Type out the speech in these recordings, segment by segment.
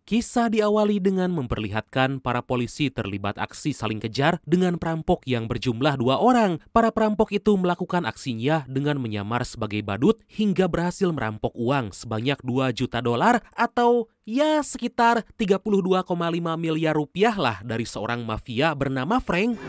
Kisah diawali dengan memperlihatkan para polisi terlibat aksi saling kejar dengan perampok yang berjumlah 2 orang. Para perampok itu melakukan aksinya dengan menyamar sebagai badut hingga berhasil merampok uang sebanyak 2 juta dolar atau ya sekitar 32,5 miliar rupiah lah dari seorang mafia bernama Frank.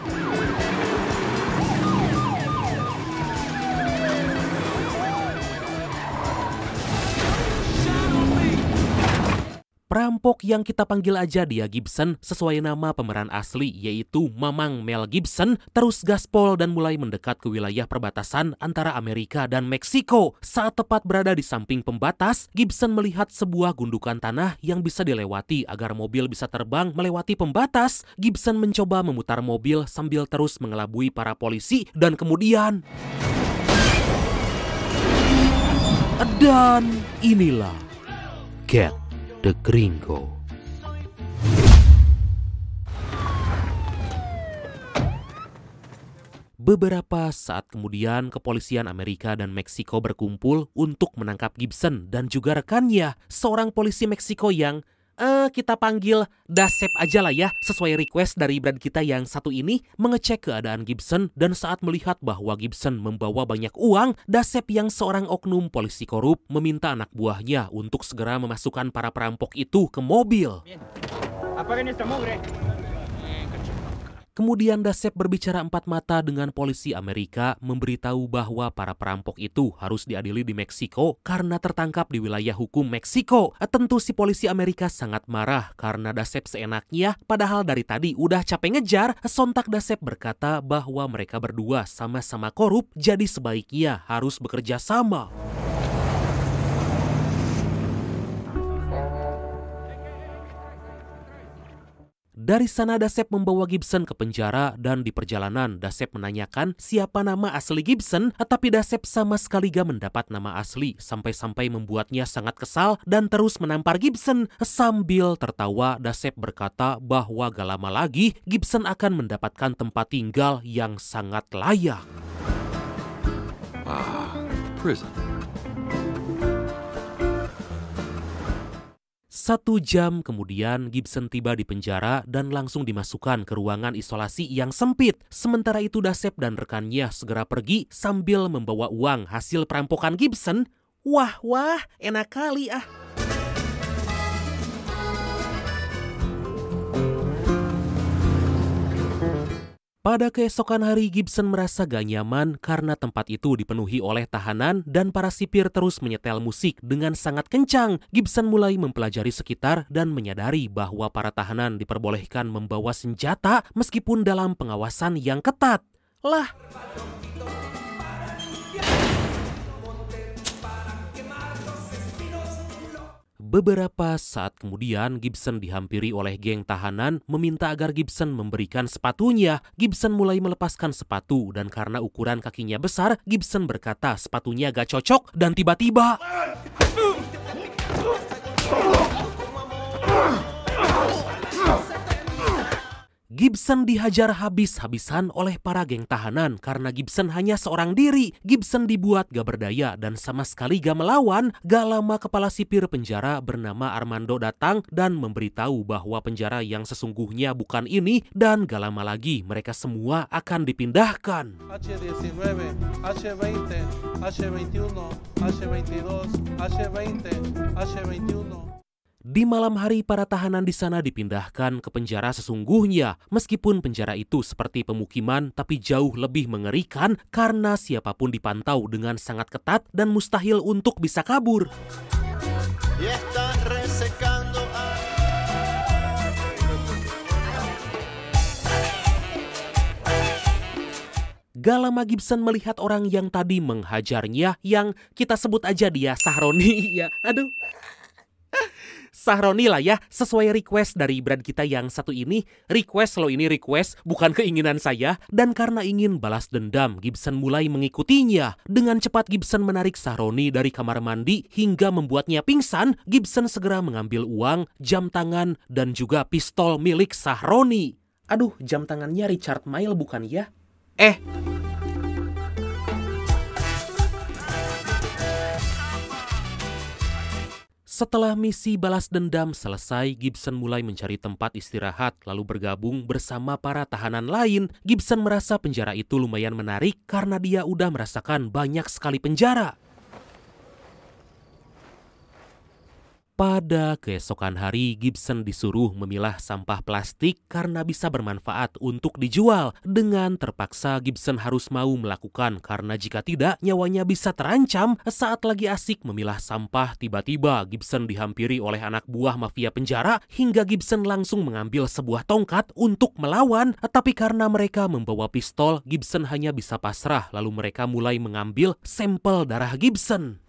Perampok yang kita panggil aja dia Gibson sesuai nama pemeran asli yaitu Mamang Mel Gibson terus gaspol dan mulai mendekat ke wilayah perbatasan antara Amerika dan Meksiko. Saat tepat berada di samping pembatas, Gibson melihat sebuah gundukan tanah yang bisa dilewati agar mobil bisa terbang melewati pembatas. Gibson mencoba memutar mobil sambil terus mengelabui para polisi dan kemudian... Dan inilah Get the Gringo. Beberapa saat kemudian, kepolisian Amerika dan Meksiko berkumpul untuk menangkap Gibson dan juga rekannya, seorang polisi Meksiko yang kita panggil Dasep aja lah ya, sesuai request dari brand kita yang satu ini, mengecek keadaan Gibson dan saat melihat bahwa Gibson membawa banyak uang, Dasep yang seorang oknum polisi korup meminta anak buahnya untuk segera memasukkan para perampok itu ke mobil. Kemudian Dasep berbicara 4 mata dengan polisi Amerika, memberitahu bahwa para perampok itu harus diadili di Meksiko karena tertangkap di wilayah hukum Meksiko. Tentu si polisi Amerika sangat marah karena Dasep seenaknya, padahal dari tadi udah capek ngejar. Sontak Dasep berkata bahwa mereka berdua sama-sama korup, jadi sebaiknya harus bekerja sama. Dari sana Dasep membawa Gibson ke penjara dan di perjalanan Dasep menanyakan siapa nama asli Gibson, tapi Dasep sama sekali gak mendapat nama asli sampai-sampai membuatnya sangat kesal dan terus menampar Gibson. Sambil tertawa Dasep berkata bahwa gak lama lagi Gibson akan mendapatkan tempat tinggal yang sangat layak. Prison. 1 jam kemudian Gibson tiba di penjara dan langsung dimasukkan ke ruangan isolasi yang sempit. Sementara itu Dasep dan rekannya segera pergi sambil membawa uang hasil perampokan Gibson. Wah, enak kali ah. Pada keesokan hari Gibson merasa gak nyaman karena tempat itu dipenuhi oleh tahanan dan para sipir terus menyetel musik dengan sangat kencang. Gibson mulai mempelajari sekitar dan menyadari bahwa para tahanan diperbolehkan membawa senjata meskipun dalam pengawasan yang ketat. Lah, beberapa saat kemudian Gibson dihampiri oleh geng tahanan meminta agar Gibson memberikan sepatunya. Gibson mulai melepaskan sepatu dan karena ukuran kakinya besar, Gibson berkata sepatunya gak cocok dan tiba-tiba... Gibson dihajar habis-habisan oleh para geng tahanan karena Gibson hanya seorang diri. Gibson dibuat gak berdaya dan sama sekali gak melawan. Gak lama kepala sipir penjara bernama Armando datang dan memberitahu bahwa penjara yang sesungguhnya bukan ini dan gak lama lagi mereka semua akan dipindahkan. H19, H20, H21, H22, H20, H21. Di malam hari para tahanan di sana dipindahkan ke penjara sesungguhnya. Meskipun penjara itu seperti pemukiman tapi jauh lebih mengerikan karena siapapun dipantau dengan sangat ketat dan mustahil untuk bisa kabur. Gak lama Gibson melihat orang yang tadi menghajarnya, yang kita sebut aja dia Sahroni. Ya, aduh. Sahroni lah ya, sesuai request dari brand kita yang satu ini. Request loh ini, request, bukan keinginan saya. Dan karena ingin balas dendam, Gibson mulai mengikutinya. Dengan cepat Gibson menarik Sahroni dari kamar mandi hingga membuatnya pingsan. Gibson segera mengambil uang, jam tangan, dan juga pistol milik Sahroni. Aduh, jam tangannya Richard Mille bukan ya? Setelah misi balas dendam selesai, Gibson mulai mencari tempat istirahat lalu bergabung bersama para tahanan lain. Gibson merasa penjara itu lumayan menarik karena dia udah merasakan banyak sekali penjara. Pada keesokan hari, Gibson disuruh memilah sampah plastik karena bisa bermanfaat untuk dijual. Dengan terpaksa, Gibson harus mau melakukan karena jika tidak, nyawanya bisa terancam. Saat lagi asik memilah sampah, tiba-tiba Gibson dihampiri oleh anak buah mafia penjara hingga Gibson langsung mengambil sebuah tongkat untuk melawan. Tapi karena mereka membawa pistol, Gibson hanya bisa pasrah lalu mereka mulai mengambil sampel darah Gibson.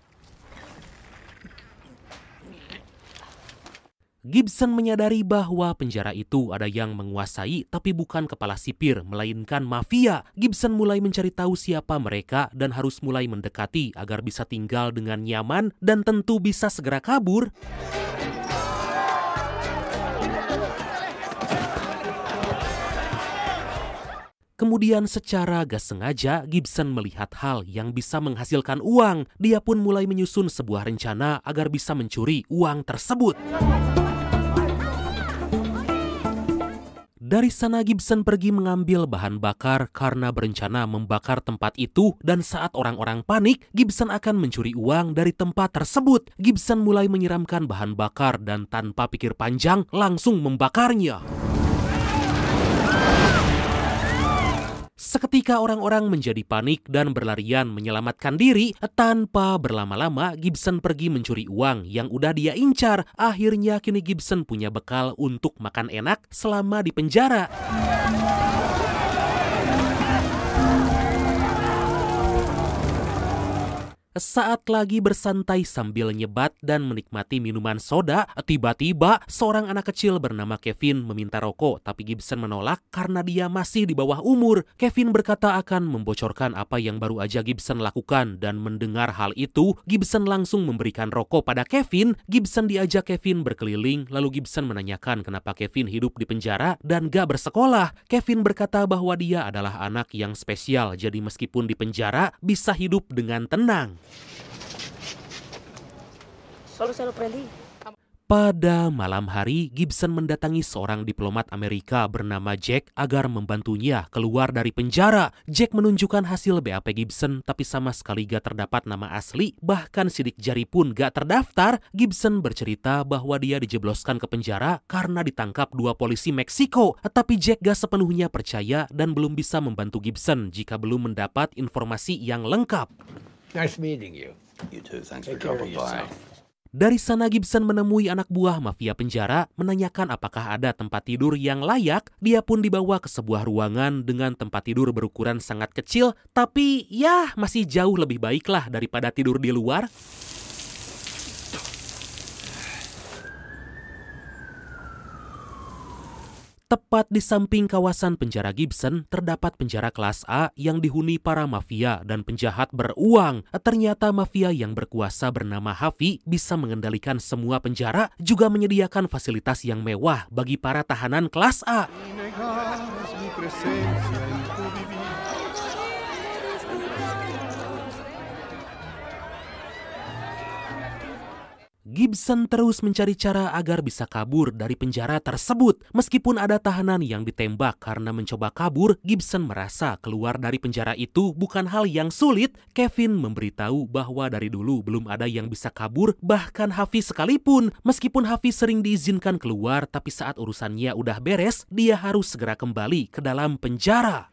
Gibson menyadari bahwa penjara itu ada yang menguasai, tapi bukan kepala sipir, melainkan mafia. Gibson mulai mencari tahu siapa mereka dan harus mulai mendekati agar bisa tinggal dengan nyaman dan tentu bisa segera kabur. Kemudian secara gak sengaja Gibson melihat hal yang bisa menghasilkan uang. Dia pun mulai menyusun sebuah rencana agar bisa mencuri uang tersebut. Dari sana Gibson pergi mengambil bahan bakar karena berencana membakar tempat itu, dan saat orang-orang panik, Gibson akan mencuri uang dari tempat tersebut. Gibson mulai menyiramkan bahan bakar dan tanpa pikir panjang langsung membakarnya. Seketika orang-orang menjadi panik dan berlarian menyelamatkan diri. Tanpa berlama-lama, Gibson pergi mencuri uang yang udah dia incar. Akhirnya kini Gibson punya bekal untuk makan enak selama di penjara. Saat lagi bersantai sambil nyebat dan menikmati minuman soda, tiba-tiba seorang anak kecil bernama Kevin meminta rokok, tapi Gibson menolak karena dia masih di bawah umur. Kevin berkata akan membocorkan apa yang baru aja Gibson lakukan, dan mendengar hal itu, Gibson langsung memberikan rokok pada Kevin. Gibson diajak Kevin berkeliling, lalu Gibson menanyakan kenapa Kevin hidup di penjara dan gak bersekolah. Kevin berkata bahwa dia adalah anak yang spesial, jadi meskipun di penjara bisa hidup dengan tenang. Pada malam hari, Gibson mendatangi seorang diplomat Amerika bernama Jack agar membantunya keluar dari penjara. Jack menunjukkan hasil BAP Gibson, tapi sama sekali gak terdapat nama asli, bahkan sidik jari pun gak terdaftar. Gibson bercerita bahwa dia dijebloskan ke penjara karena ditangkap 2 polisi Meksiko. Tapi Jack gak sepenuhnya percaya dan belum bisa membantu Gibson jika belum mendapat informasi yang lengkap. Nice meeting you. You too, thanks Take for care of dropping by. yourself. Dari sana Gibson menemui anak buah mafia penjara, menanyakan apakah ada tempat tidur yang layak. Dia pun dibawa ke sebuah ruangan dengan tempat tidur berukuran sangat kecil, tapi ya masih jauh lebih baiklah daripada tidur di luar. Tepat di samping kawasan penjara Gibson, terdapat penjara kelas A yang dihuni para mafia dan penjahat beruang. Ternyata mafia yang berkuasa bernama Harvey bisa mengendalikan semua penjara, juga menyediakan fasilitas yang mewah bagi para tahanan kelas A. Gibson terus mencari cara agar bisa kabur dari penjara tersebut. Meskipun ada tahanan yang ditembak karena mencoba kabur, Gibson merasa keluar dari penjara itu bukan hal yang sulit. Kevin memberitahu bahwa dari dulu belum ada yang bisa kabur, bahkan Hafiz sekalipun. Meskipun Hafiz sering diizinkan keluar, tapi saat urusannya udah beres, dia harus segera kembali ke dalam penjara.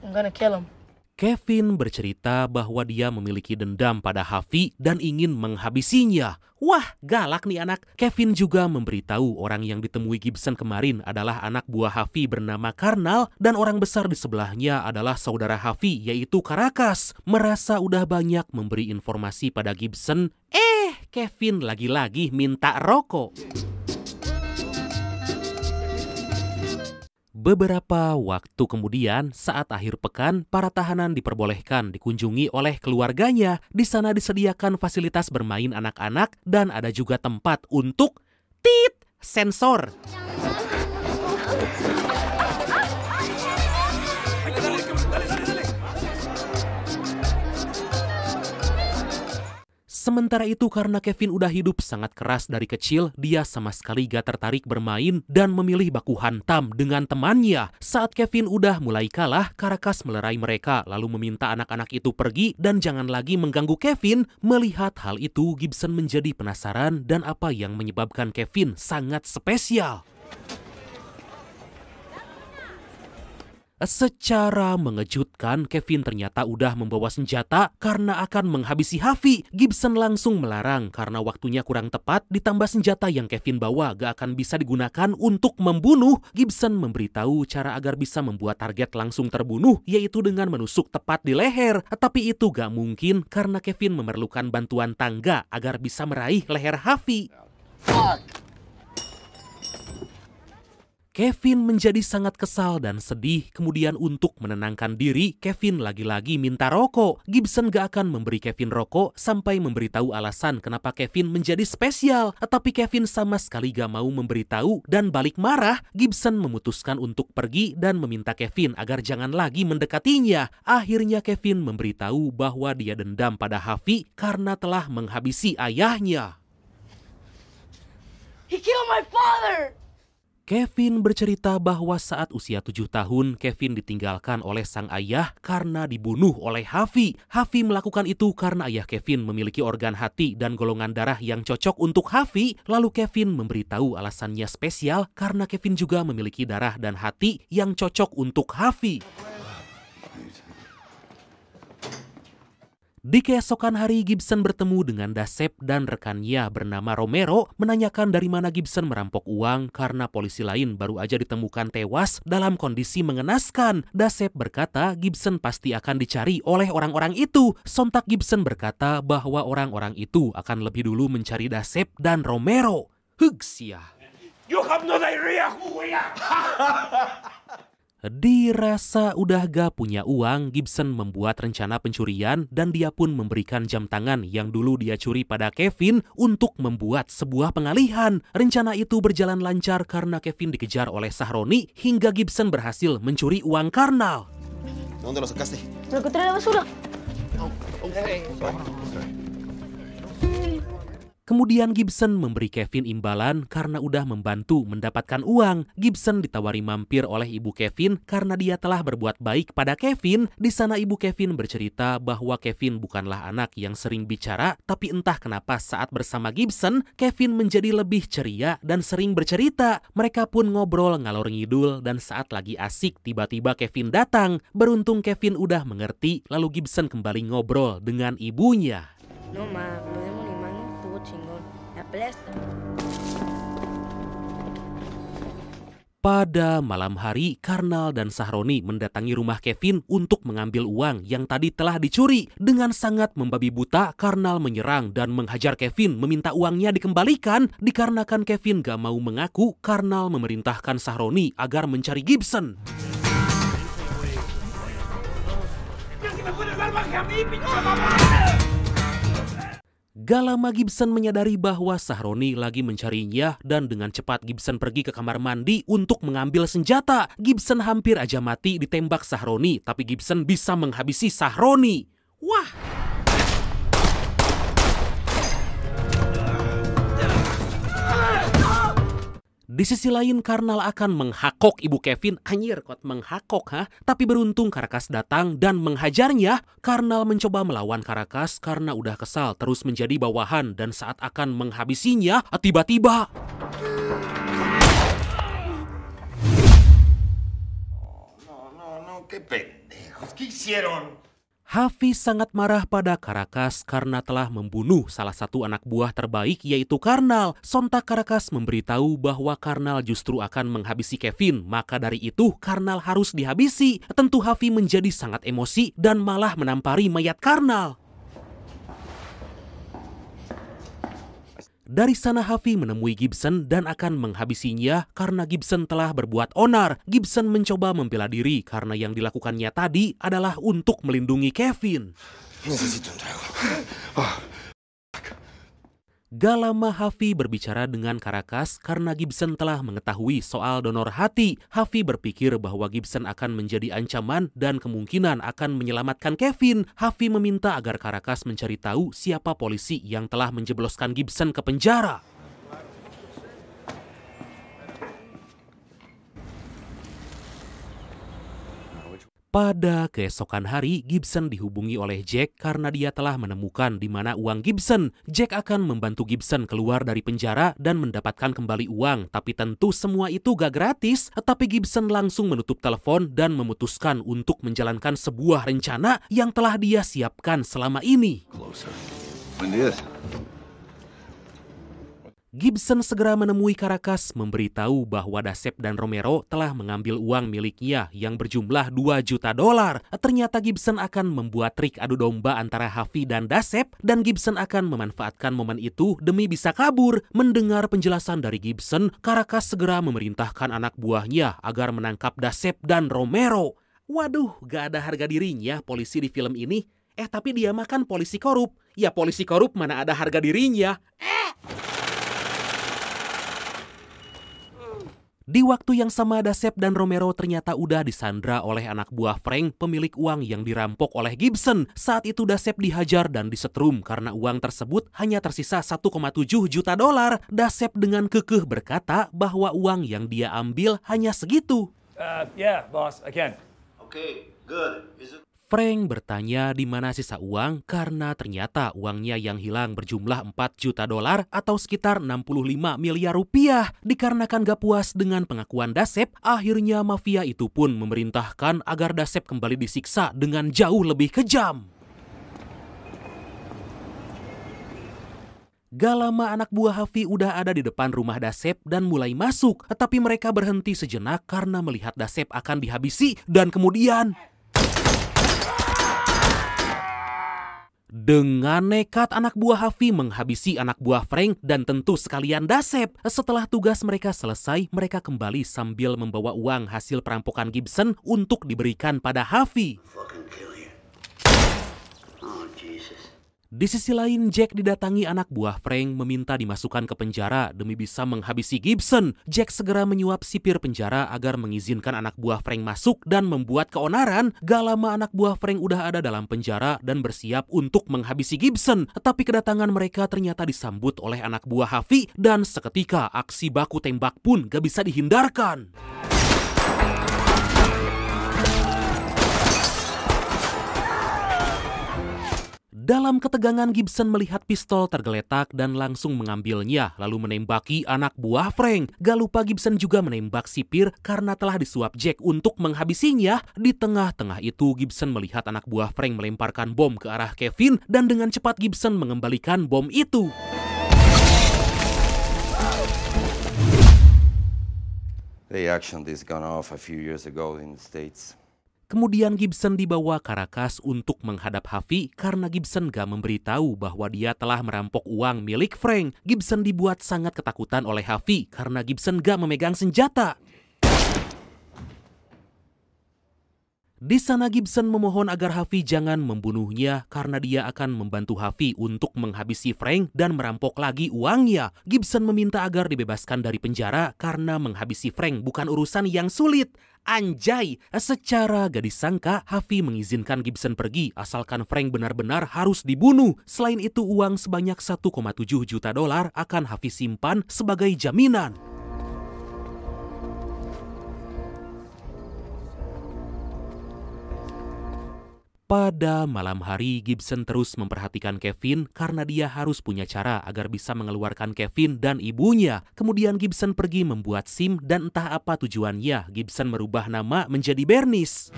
I'm gonna kill him. Kevin bercerita bahwa dia memiliki dendam pada Harvey dan ingin menghabisinya. Wah, galak nih anak. Kevin juga memberitahu orang yang ditemui Gibson kemarin adalah anak buah Harvey bernama Karnal dan orang besar di sebelahnya adalah saudara Harvey yaitu Caracas. Merasa udah banyak memberi informasi pada Gibson, Kevin lagi-lagi minta rokok. Beberapa waktu kemudian, saat akhir pekan, para tahanan diperbolehkan dikunjungi oleh keluarganya. Di sana disediakan fasilitas bermain anak-anak dan ada juga tempat untuk sensor. Sementara itu karena Kevin udah hidup sangat keras dari kecil, dia sama sekali gak tertarik bermain dan memilih baku hantam dengan temannya. Saat Kevin udah mulai kalah, Caracas melerai mereka lalu meminta anak-anak itu pergi dan jangan lagi mengganggu Kevin. Melihat hal itu, Gibson menjadi penasaran dan apa yang menyebabkan Kevin sangat spesial. Secara mengejutkan, Kevin ternyata udah membawa senjata karena akan menghabisi Harvey. Gibson langsung melarang karena waktunya kurang tepat, ditambah senjata yang Kevin bawa gak akan bisa digunakan untuk membunuh. Gibson memberitahu cara agar bisa membuat target langsung terbunuh, yaitu dengan menusuk tepat di leher. Tapi itu gak mungkin karena Kevin memerlukan bantuan tangga agar bisa meraih leher Harvey. Kevin menjadi sangat kesal dan sedih. Kemudian untuk menenangkan diri, Kevin lagi-lagi minta rokok. Gibson gak akan memberi Kevin rokok sampai memberitahu alasan kenapa Kevin menjadi spesial. Tapi Kevin sama sekali gak mau memberitahu dan balik marah. Gibson memutuskan untuk pergi dan meminta Kevin agar jangan lagi mendekatinya. Akhirnya Kevin memberitahu bahwa dia dendam pada Harvey karena telah menghabisi ayahnya. He killed my father! Kevin bercerita bahwa saat usia 7 tahun, Kevin ditinggalkan oleh sang ayah karena dibunuh oleh Harvey. Harvey melakukan itu karena ayah Kevin memiliki organ hati dan golongan darah yang cocok untuk Harvey. Lalu Kevin memberitahu alasannya spesial karena Kevin juga memiliki darah dan hati yang cocok untuk Harvey. Di keesokan hari, Gibson bertemu dengan Dasep dan rekannya bernama Romero menanyakan dari mana Gibson merampok uang karena polisi lain baru aja ditemukan tewas dalam kondisi mengenaskan. Dasep berkata Gibson pasti akan dicari oleh orang-orang itu. Sontak Gibson berkata bahwa orang-orang itu akan lebih dulu mencari Dasep dan Romero. Hugsia. You have no idea who we are. Dirasa udah gak punya uang, Gibson membuat rencana pencurian dan dia pun memberikan jam tangan yang dulu dia curi pada Kevin untuk membuat sebuah pengalihan. Rencana itu berjalan lancar karena Kevin dikejar oleh Sahroni hingga Gibson berhasil mencuri uang Karnal. ¿Dónde lo sacaste? Lo encontré en la basura. Kemudian Gibson memberi Kevin imbalan karena udah membantu mendapatkan uang. Gibson ditawari mampir oleh ibu Kevin karena dia telah berbuat baik pada Kevin. Di sana ibu Kevin bercerita bahwa Kevin bukanlah anak yang sering bicara, tapi entah kenapa saat bersama Gibson, Kevin menjadi lebih ceria dan sering bercerita. Mereka pun ngobrol ngalor ngidul dan saat lagi asik tiba-tiba Kevin datang. Beruntung Kevin udah mengerti, lalu Gibson kembali ngobrol dengan ibunya. No, ma, lo de Molimán estuvo chingón. La pelea está... Pada malam hari, Karnal dan Sahroni mendatangi rumah Kevin untuk mengambil uang yang tadi telah dicuri. Dengan sangat membabi buta, Karnal menyerang dan menghajar Kevin meminta uangnya dikembalikan. Dikarenakan Kevin gak mau mengaku, Karnal memerintahkan Sahroni agar mencari Gibson. Gak lama Gibson menyadari bahwa Sahroni lagi mencarinya dan dengan cepat Gibson pergi ke kamar mandi untuk mengambil senjata. Gibson hampir aja mati ditembak Sahroni, tapi Gibson bisa menghabisi Sahroni. Wah! Di sisi lain, Karnal akan menghakok ibu Kevin. Anjir, kok menghakok, ha? Tapi beruntung Caracas datang dan menghajarnya. Karnal mencoba melawan Caracas karena udah kesal terus menjadi bawahan dan saat akan menghabisinya, tiba-tiba... No, qué pendejo. ¿Qué hicieron? Hafi sangat marah pada Caracas karena telah membunuh salah satu anak buah terbaik yaitu Karnal. Sontak Caracas memberitahu bahwa Karnal justru akan menghabisi Kevin. Maka dari itu Karnal harus dihabisi. Tentu Hafi menjadi sangat emosi dan malah menampari mayat Karnal. Dari sana Hafi menemui Gibson dan akan menghabisinya karena Gibson telah berbuat onar. Gibson mencoba membela diri karena yang dilakukannya tadi adalah untuk melindungi Kevin. Necesito un trago. Gak lama Hafi berbicara dengan Caracas karena Gibson telah mengetahui soal donor hati. Hafi berpikir bahwa Gibson akan menjadi ancaman dan kemungkinan akan menyelamatkan Kevin. Hafi meminta agar Caracas mencari tahu siapa polisi yang telah menjebloskan Gibson ke penjara. Pada keesokan hari, Gibson dihubungi oleh Jack karena dia telah menemukan di mana uang Gibson. Jack akan membantu Gibson keluar dari penjara dan mendapatkan kembali uang. Tapi tentu semua itu gak gratis. Tapi Gibson langsung menutup telepon dan memutuskan untuk menjalankan sebuah rencana yang telah dia siapkan selama ini. Gibson segera menemui Caracas memberitahu bahwa Dasep dan Romero telah mengambil uang miliknya yang berjumlah $2 juta. Ternyata Gibson akan membuat trik adu domba antara Hafi dan Dasep dan Gibson akan memanfaatkan momen itu demi bisa kabur. Mendengar penjelasan dari Gibson, Caracas segera memerintahkan anak buahnya agar menangkap Dasep dan Romero. Waduh, gak ada harga dirinya polisi di film ini. Tapi dia mah kan polisi korup. Ya polisi korup mana ada harga dirinya. Di waktu yang sama, Dasep dan Romero ternyata udah disandra oleh anak buah Frank, pemilik uang yang dirampok oleh Gibson. Saat itu Dasep dihajar dan disetrum karena uang tersebut hanya tersisa $1,7 juta. Dasep dengan kekeh berkata bahwa uang yang dia ambil hanya segitu. Yeah, boss, again. Okay, good. Frank bertanya di mana sisa uang karena ternyata uangnya yang hilang berjumlah $4 juta atau sekitar 65 miliar rupiah. Dikarenakan gak puas dengan pengakuan Dasep, akhirnya mafia itu pun memerintahkan agar Dasep kembali disiksa dengan jauh lebih kejam. Gak lama anak buah Hafi udah ada di depan rumah Dasep dan mulai masuk. Tapi mereka berhenti sejenak karena melihat Dasep akan dihabisi dan kemudian dengan nekat anak buah Hafi menghabisi anak buah Frank dan tentu sekalian Dasep. Setelah tugas mereka selesai, mereka kembali sambil membawa uang hasil perampokan Gibson untuk diberikan pada Hafi. Di sisi lain, Jack didatangi anak buah Frank meminta dimasukkan ke penjara demi bisa menghabisi Gibson. Jack segera menyuap sipir penjara agar mengizinkan anak buah Frank masuk dan membuat keonaran. Gak lama anak buah Frank udah ada dalam penjara dan bersiap untuk menghabisi Gibson. Tapi kedatangan mereka ternyata disambut oleh anak buah Hafi dan seketika aksi baku tembak pun gak bisa dihindarkan. Dalam ketegangan, Gibson melihat pistol tergeletak dan langsung mengambilnya, lalu menembaki anak buah Frank. Gak lupa Gibson juga menembak sipir karena telah disuap Jack untuk menghabisinya. Di tengah-tengah itu, Gibson melihat anak buah Frank melemparkan bom ke arah Kevin dan dengan cepat Gibson mengembalikan bom itu. They actually this gone off a few years ago in the States. Kemudian Gibson dibawa Caracas untuk menghadap Hafi karena Gibson gak memberitahu bahwa dia telah merampok uang milik Frank. Gibson dibuat sangat ketakutan oleh Hafi karena Gibson gak memegang senjata. Di sana Gibson memohon agar Hafi jangan membunuhnya karena dia akan membantu Hafi untuk menghabisi Frank dan merampok lagi uangnya. Gibson meminta agar dibebaskan dari penjara karena menghabisi Frank bukan urusan yang sulit. Anjay, secara gak disangka Hafi mengizinkan Gibson pergi asalkan Frank benar-benar harus dibunuh. Selain itu uang sebanyak $1,7 juta akan Hafi simpan sebagai jaminan. Pada malam hari, Gibson terus memperhatikan Kevin karena dia harus punya cara agar bisa mengeluarkan Kevin dan ibunya. Kemudian Gibson pergi membuat SIM dan entah apa tujuannya, Gibson merubah nama menjadi Bernice.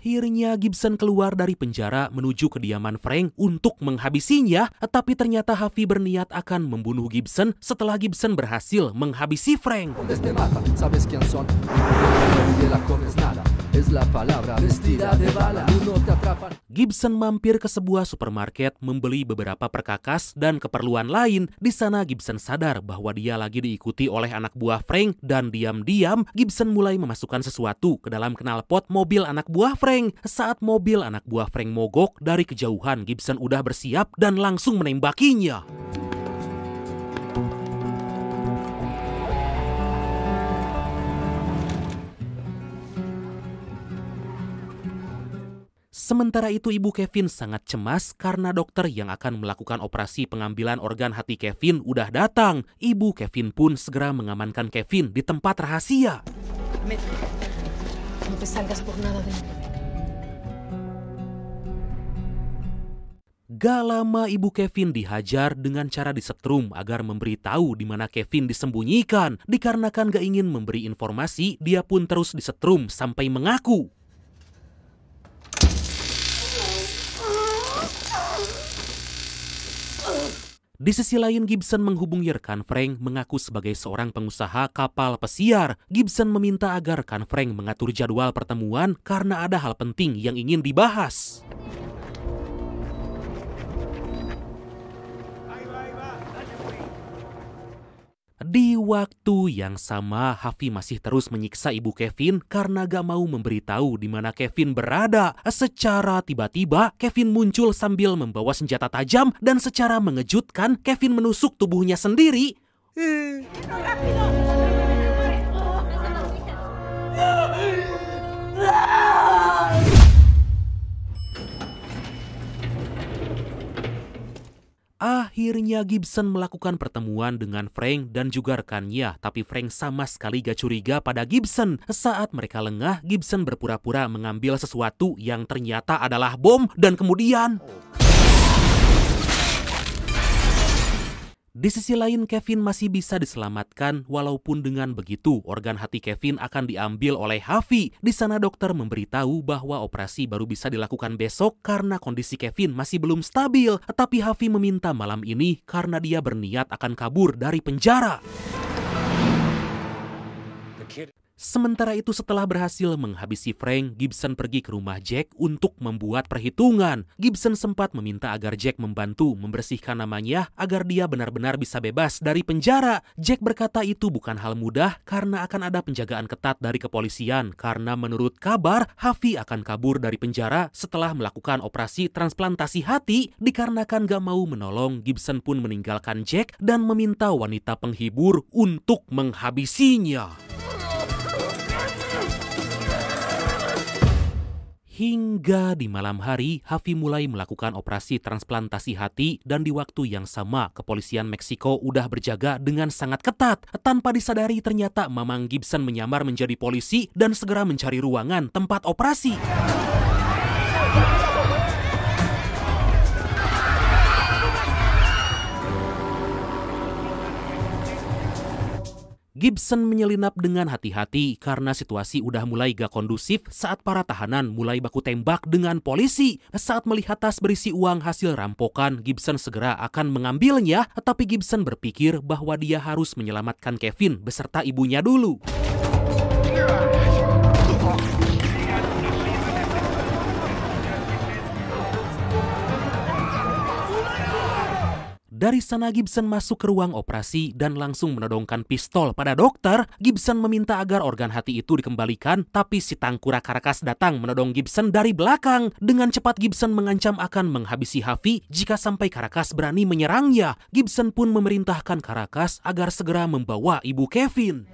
Akhirnya Gibson keluar dari penjara menuju kediaman Frank untuk menghabisinya, tapi ternyata Harvey berniat akan membunuh Gibson setelah Gibson berhasil menghabisi Frank. Gibson mampir ke sebuah supermarket membeli beberapa perkakas dan keperluan lain. Di sana Gibson sadar bahwa dia lagi diikuti oleh anak buah Frank dan diam-diam Gibson mulai memasukkan sesuatu ke dalam knalpot mobil anak buah Frank. Saat mobil anak buah Frank mogok, dari kejauhan Gibson udah bersiap dan langsung menembakinya. Sementara itu ibu Kevin sangat cemas karena dokter yang akan melakukan operasi pengambilan organ hati Kevin udah datang. Ibu Kevin pun segera mengamankan Kevin di tempat rahasia. Gak lama ibu Kevin dihajar dengan cara disetrum agar memberitahu di mana Kevin disembunyikan. Dikarenakan gak ingin memberi informasi, dia pun terus disetrum sampai mengaku. Di sisi lain, Gibson menghubungi rekan Frank mengaku sebagai seorang pengusaha kapal pesiar. Gibson meminta agar rekan Frank mengatur jadwal pertemuan karena ada hal penting yang ingin dibahas. Di waktu yang sama, Harvey masih terus menyiksa ibu Kevin karena gak mau memberitahu di mana Kevin berada. Secara tiba-tiba, Kevin muncul sambil membawa senjata tajam dan secara mengejutkan, Kevin menusuk tubuhnya sendiri. Akhirnya Gibson melakukan pertemuan dengan Frank dan juga rekannya, tapi Frank sama sekali gak curiga pada Gibson. Saat mereka lengah, Gibson berpura-pura mengambil sesuatu yang ternyata adalah bom dan kemudian... Di sisi lain, Kevin masih bisa diselamatkan, walaupun dengan begitu organ hati Kevin akan diambil oleh Harvey. Di sana dokter memberitahu bahwa operasi baru bisa dilakukan besok karena kondisi Kevin masih belum stabil. Tapi Harvey meminta malam ini karena dia berniat akan kabur dari penjara. Sementara itu, setelah berhasil menghabisi Frank, Gibson pergi ke rumah Jack untuk membuat perhitungan. Gibson sempat meminta agar Jack membantu membersihkan namanya agar dia benar-benar bisa bebas dari penjara. Jack berkata itu bukan hal mudah karena akan ada penjagaan ketat dari kepolisian. Karena menurut kabar, Harvey akan kabur dari penjara setelah melakukan operasi transplantasi hati. Dikarenakan gak mau menolong, Gibson pun meninggalkan Jack dan meminta wanita penghibur untuk menghabisinya. Hingga di malam hari, Harvey mulai melakukan operasi transplantasi hati dan di waktu yang sama, kepolisian Meksiko udah berjaga dengan sangat ketat. Tanpa disadari, ternyata Mamang Gibson menyamar menjadi polisi dan segera mencari ruangan tempat operasi. Gibson menyelinap dengan hati-hati karena situasi udah mulai gak kondusif saat para tahanan mulai baku tembak dengan polisi. Saat melihat tas berisi uang hasil rampokan, Gibson segera akan mengambilnya, tapi Gibson berpikir bahwa dia harus menyelamatkan Kevin beserta ibunya dulu. Dari sana Gibson masuk ke ruang operasi dan langsung menodongkan pistol pada dokter. Gibson meminta agar organ hati itu dikembalikan, tapi si tangkura Caracas datang menodong Gibson dari belakang. Dengan cepat Gibson mengancam akan menghabisi Harvey jika sampai Caracas berani menyerangnya. Gibson pun memerintahkan Caracas agar segera membawa ibu Kevin.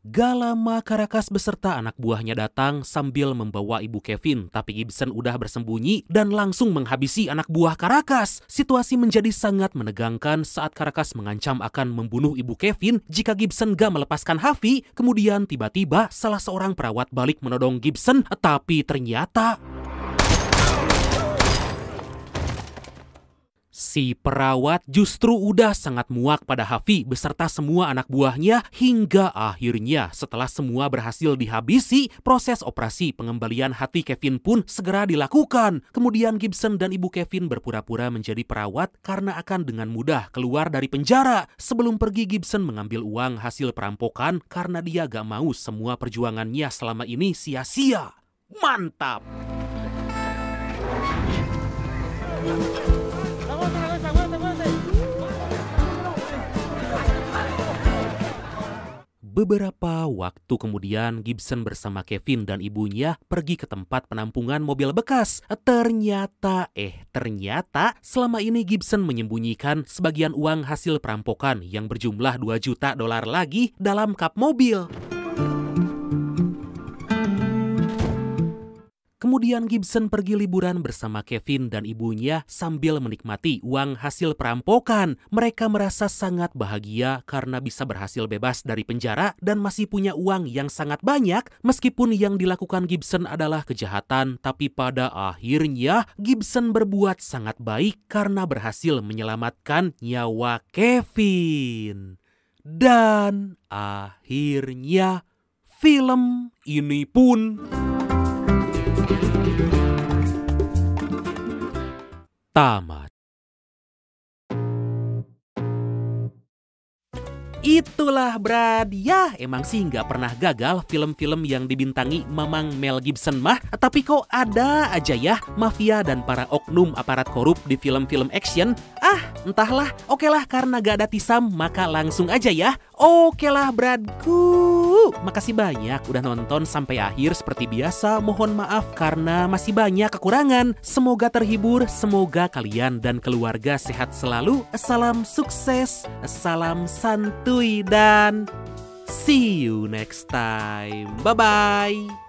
Gak lama Caracas beserta anak buahnya datang sambil membawa ibu Kevin, tapi Gibson udah bersembunyi dan langsung menghabisi anak buah Caracas. Situasi menjadi sangat menegangkan saat Caracas mengancam akan membunuh ibu Kevin jika Gibson gak melepaskan Harvey. Kemudian tiba-tiba salah seorang perawat balik menodong Gibson, tapi ternyata... Si perawat justru udah sangat muak pada Harvey beserta semua anak buahnya hingga akhirnya setelah semua berhasil dihabisi, proses operasi pengembalian hati Kevin pun segera dilakukan. Kemudian Gibson dan ibu Kevin berpura-pura menjadi perawat karena akan dengan mudah keluar dari penjara. Sebelum pergi, Gibson mengambil uang hasil perampokan karena dia gak mau semua perjuangannya selama ini sia-sia. Mantap! Beberapa waktu kemudian, Gibson bersama Kevin dan ibunya pergi ke tempat penampungan mobil bekas. Ternyata selama ini Gibson menyembunyikan sebagian uang hasil perampokan yang berjumlah $2 juta lagi dalam kap mobil. Kemudian Gibson pergi liburan bersama Kevin dan ibunya sambil menikmati uang hasil perampokan. Mereka merasa sangat bahagia karena bisa berhasil bebas dari penjara dan masih punya uang yang sangat banyak. Meskipun yang dilakukan Gibson adalah kejahatan, tapi pada akhirnya Gibson berbuat sangat baik karena berhasil menyelamatkan nyawa Kevin. Dan akhirnya film ini pun tamat. Itulah Brad. Ya, emang sih nggak pernah gagal film-film yang dibintangi Mamang Mel Gibson mah. Tapi kok ada aja ya mafia dan para oknum aparat korup di film-film action? Entahlah. Okelah, karena gak ada Tisam, maka langsung aja ya. Okelah Bradku. Makasih banyak udah nonton sampai akhir. Seperti biasa, mohon maaf karena masih banyak kekurangan. Semoga terhibur, semoga kalian dan keluarga sehat selalu. Salam sukses, salam santuy, dan see you next time. Bye-bye.